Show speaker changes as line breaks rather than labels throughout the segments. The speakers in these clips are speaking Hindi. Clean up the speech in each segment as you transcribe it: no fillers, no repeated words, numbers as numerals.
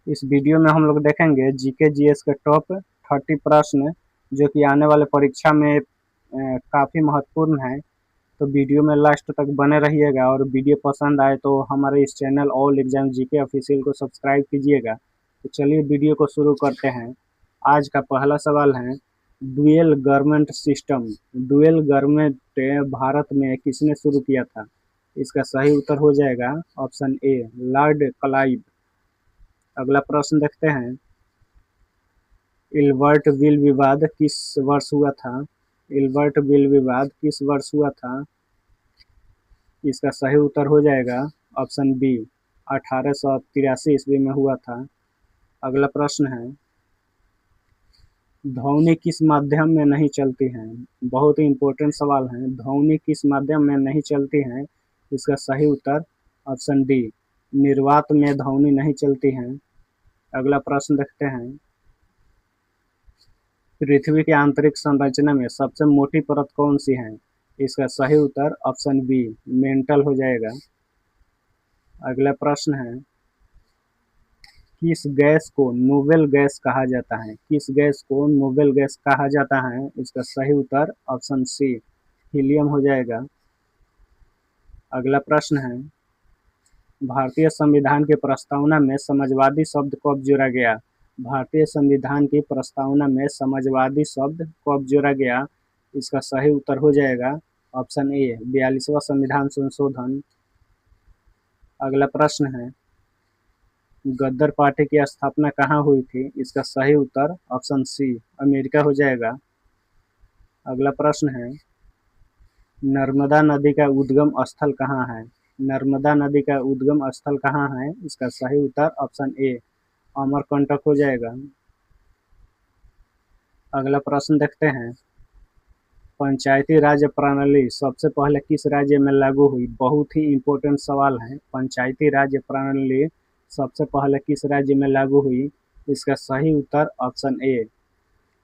इस वीडियो में हम लोग देखेंगे जीके जीएस के टॉप 30 प्रश्न जो कि आने वाले परीक्षा में काफ़ी महत्वपूर्ण है। तो वीडियो में लास्ट तक बने रहिएगा और वीडियो पसंद आए तो हमारे इस channel all exam GK official को सब्सक्राइब कीजिएगा। तो चलिए वीडियो को शुरू करते हैं। आज का पहला सवाल है, dual government system dual government Bharat में किसने शुरू किया था? इसका सही उत्तर हो जाएगा ऑप्शन ए, लॉर्ड क्लाइव। अगला प्रश्न देखते हैं, इल्बर्ट बिल विवाद किस वर्ष हुआ था? इल्बर्ट बिल विवाद किस वर्ष हुआ था? इसका सही उत्तर हो जाएगा ऑप्शन बी, 1883 ईस्वी में हुआ था। अगला प्रश्न है, ध्वनि किस माध्यम में नहीं चलती है? बहुत ही इंपॉर्टेंट सवाल है। ध्वनि किस माध्यम में नहीं चलती है? इसका सही उत्तर ऑप्शन डी, निर्वात में ध्वनि नहीं चलती है। अगला प्रश्न देखते हैं, पृथ्वी की आंतरिक संरचना में सबसे मोटी परत कौन सी है? इसका सही उत्तर ऑप्शन बी, मेंटल हो जाएगा। अगला प्रश्न है, किस गैस को नोबेल गैस कहा जाता है? किस गैस को नोबेल गैस कहा जाता है? इसका सही उत्तर ऑप्शन सी, हीलियम हो जाएगा। अगला प्रश्न है, भारतीय संविधान की प्रस्तावना में समाजवादी शब्द कब जोड़ा गया? भारतीय संविधान की प्रस्तावना में समाजवादी शब्द कब जोड़ा गया? इसका सही उत्तर हो जाएगा ऑप्शन ए, 42वां संविधान संशोधन। अगला प्रश्न है, गदर पार्टी की स्थापना कहाँ हुई थी? इसका सही उत्तर ऑप्शन सी, अमेरिका हो जाएगा। अगला प्रश्न है, नर्मदा नदी का उद्गम स्थल कहाँ है? नर्मदा नदी का उद्गम स्थल कहाँ है? इसका सही उत्तर ऑप्शन ए, अमरकंटक हो जाएगा। अगला प्रश्न देखते हैं, पंचायती राज प्रणाली सबसे पहले किस राज्य में लागू हुई? बहुत ही इम्पोर्टेंट सवाल है। पंचायती राज प्रणाली सबसे पहले किस राज्य में लागू हुई? इसका सही उत्तर ऑप्शन ए,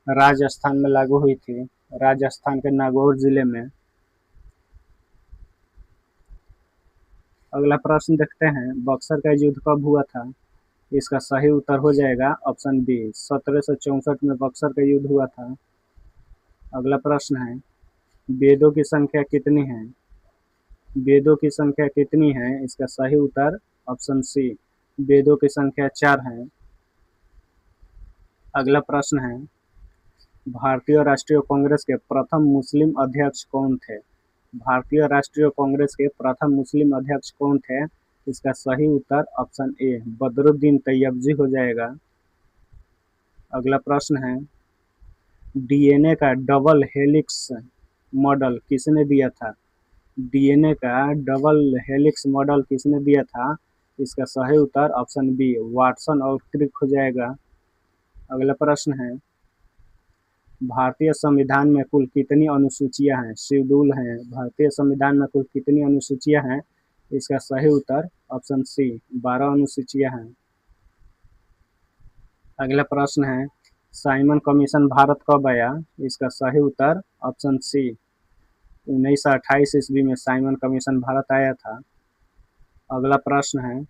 राजस्थान में लागू हुई थी, राजस्थान के नागौर जिले में। अगला प्रश्न देखते हैं, बक्सर का युद्ध कब हुआ था? इसका सही उत्तर हो जाएगा ऑप्शन बी, 1764 में बक्सर का युद्ध हुआ था। अगला प्रश्न है, वेदों की संख्या कितनी है? वेदों की संख्या कितनी है? इसका सही उत्तर ऑप्शन सी, वेदों की संख्या 4 है। अगला प्रश्न है, भारतीय राष्ट्रीय कांग्रेस के प्रथम मुस्लिम अध्यक्ष कौन थे? भारतीय राष्ट्रीय कांग्रेस के प्रथम मुस्लिम अध्यक्ष कौन थे? इसका सही उत्तर ऑप्शन ए, बदरुद्दीन तैयबजी हो जाएगा। अगला प्रश्न है, डीएनए का डबल हेलिक्स मॉडल किसने दिया था? डीएनए का डबल हेलिक्स मॉडल किसने दिया था? इसका सही उत्तर ऑप्शन बी, वाटसन और क्रिक हो जाएगा। अगला प्रश्न है, भारतीय संविधान में कुल कितनी अनुसूचियां हैं? शेड्यूल हैं। भारतीय संविधान में कुल कितनी अनुसूचियां हैं? इसका सही उत्तर ऑप्शन सी, 12 अनुसूचियां हैं। अगला प्रश्न है, साइमन कमीशन भारत कब आया? इसका सही उत्तर ऑप्शन सी, 1928 ईस्वी में साइमन कमीशन भारत आया था। अगला प्रश्न है,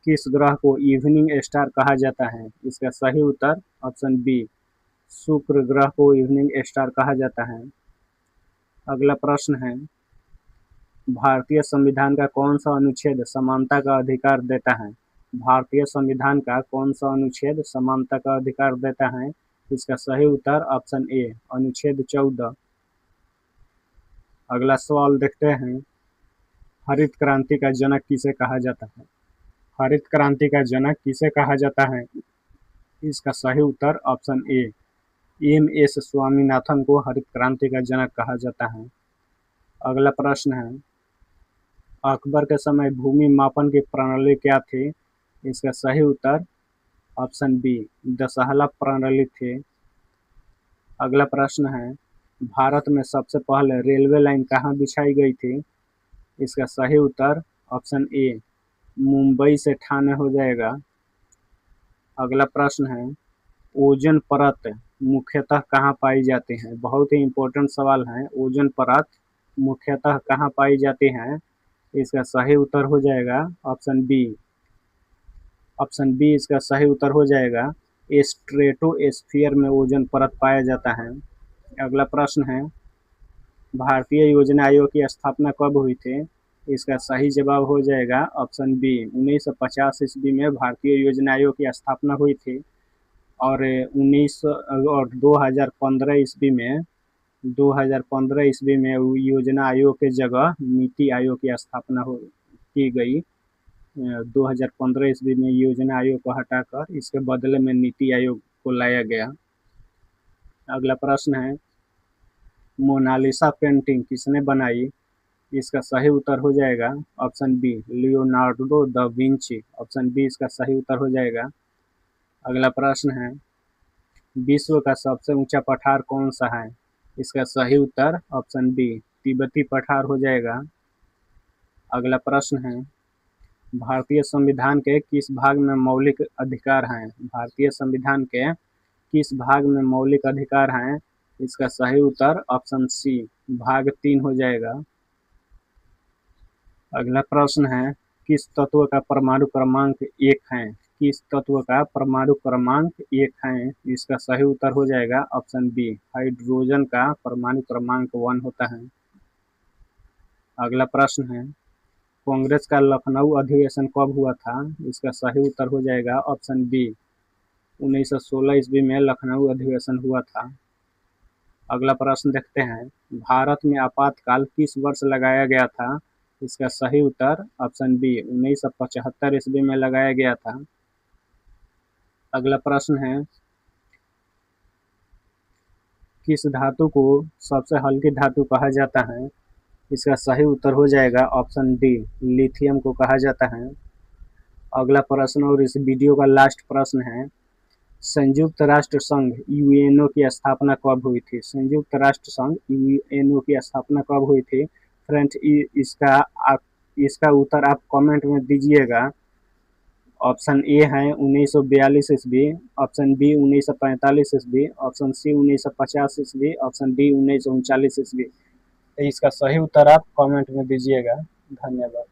किस ग्रह को इवनिंग स्टार कहा जाता है? इसका सही उत्तर ऑप्शन बी, शुक्र ग्रह को इवनिंग स्टार कहा जाता है। अगला प्रश्न है, भारतीय संविधान का कौन सा अनुच्छेद समानता का अधिकार देता है? भारतीय संविधान का कौन सा अनुच्छेद समानता का अधिकार देता है? इसका सही उत्तर ऑप्शन ए, अनुच्छेद 14। अगला सवाल देखते हैं, हरित क्रांति का जनक किसे कहा जाता है? हरित क्रांति का जनक किसे कहा जाता है? इसका सही उत्तर option A, M S Swaminathan को हरित क्रांति का जनक कहा जाता है। अगला प्रश्न है, अकबर के समय भूमि मापन की प्रणाली क्या थी? इसका सही उत्तर ऑप्शन बी, दशहला प्रणाली थी। अगला प्रश्न है, भारत में सबसे पहले रेलवे लाइन कहाँ बिछाई गई थी? इसका सही उत्तर ऑप्शन ए, मुंबई से ठाणे हो जाएगा। अगला प्रश्न है, ओजोन परत मुख्यतः कहाँ पाई जाती है? बहुत ही इम्पोर्टेंट सवाल है। ओजोन परत मुख्यतः कहाँ पाई जाती है? इसका सही उत्तर हो जाएगा ऑप्शन बी, ऑप्शन बी इसका सही उत्तर हो जाएगा। स्ट्रेटोस्फीयर में ओजोन परत पाया जाता है। अगला प्रश्न है, भारतीय योजना आयोग की स्थापना कब हुई थी? इसका सही जवाब हो जाएगा ऑप्शन बी 1950 ईस्वी में भारतीय योजना आयोग की स्थापना हुई थी। और 2015 ईस्वी में योजना आयोग के जगह नीति आयोग की स्थापना की गई। 2015 ईस्वी में योजना आयोग को हटाकर इसके बदले में नीति आयोग को लाया गया। अगला प्रश्न है, मोनालिसा पेंटिंग किसने बनाई? इसका सही उत्तर हो जाएगा option B Leonardo da Vinci. Option B इसका सही उत्तर हो जाएगा। अगला प्रश्न है, विश्व का सबसे ऊंचा पठार कौन सा है? इसका सही उत्तर ऑप्शन बी तिब्बती पठार हो जाएगा। अगला प्रश्न है, भारतीय संविधान के किस भाग में मौलिक अधिकार हैं? भारतीय संविधान के किस भाग में मौलिक अधिकार हैं? इसका सही उत्तर ऑप्शन सी भाग 3 हो जाएगा। अगला प्रश्न है, किस तत्व का परमाणु क्रमांक 1 है? किस तत्व का परमाणु क्रमांक 1 है? इसका सही उत्तर हो जाएगा ऑप्शन बी हाइड्रोजन का परमाणु क्रमांक 1 होता है। अगला प्रश्न है, कांग्रेस का लखनऊ अधिवेशन कब हुआ था? इसका सही उत्तर हो जाएगा ऑप्शन बी 1916 ईस्वी में लखनऊ अधिवेशन हुआ था। अगला प्रश्न देखते हैं, भारत में आपातकाल किस वर्ष लगाया गया था? इसका सही उत्तर ऑप्शन बी 1975 ईस्वी में लगाया गया था। अगला प्रश्न है, किस धातु को सबसे हल्की धातु कहा जाता है? इसका सही उत्तर हो जाएगा ऑप्शन डी लिथियम को कहा जाता है। अगला प्रश्न और इस वीडियो का लास्ट प्रश्न है, संयुक्त राष्ट्र संघ यूएनओ की स्थापना कब हुई थी? संयुक्त राष्ट्र संघ यूएनओ की स्थापना कब हुई थी? फ्रेंड्स इसका उत्तर आप कमेंट में दीजिएगा। ऑप्शन ए है 1942 ईस्वी, ऑप्शन बी 1945 ईस्वी, ऑप्शन सी 1950 ईस्वी, ऑप्शन डी 1939 ईस्वी। इसका सही उत्तर आप कमेंट में दीजिएगा। धन्यवाद।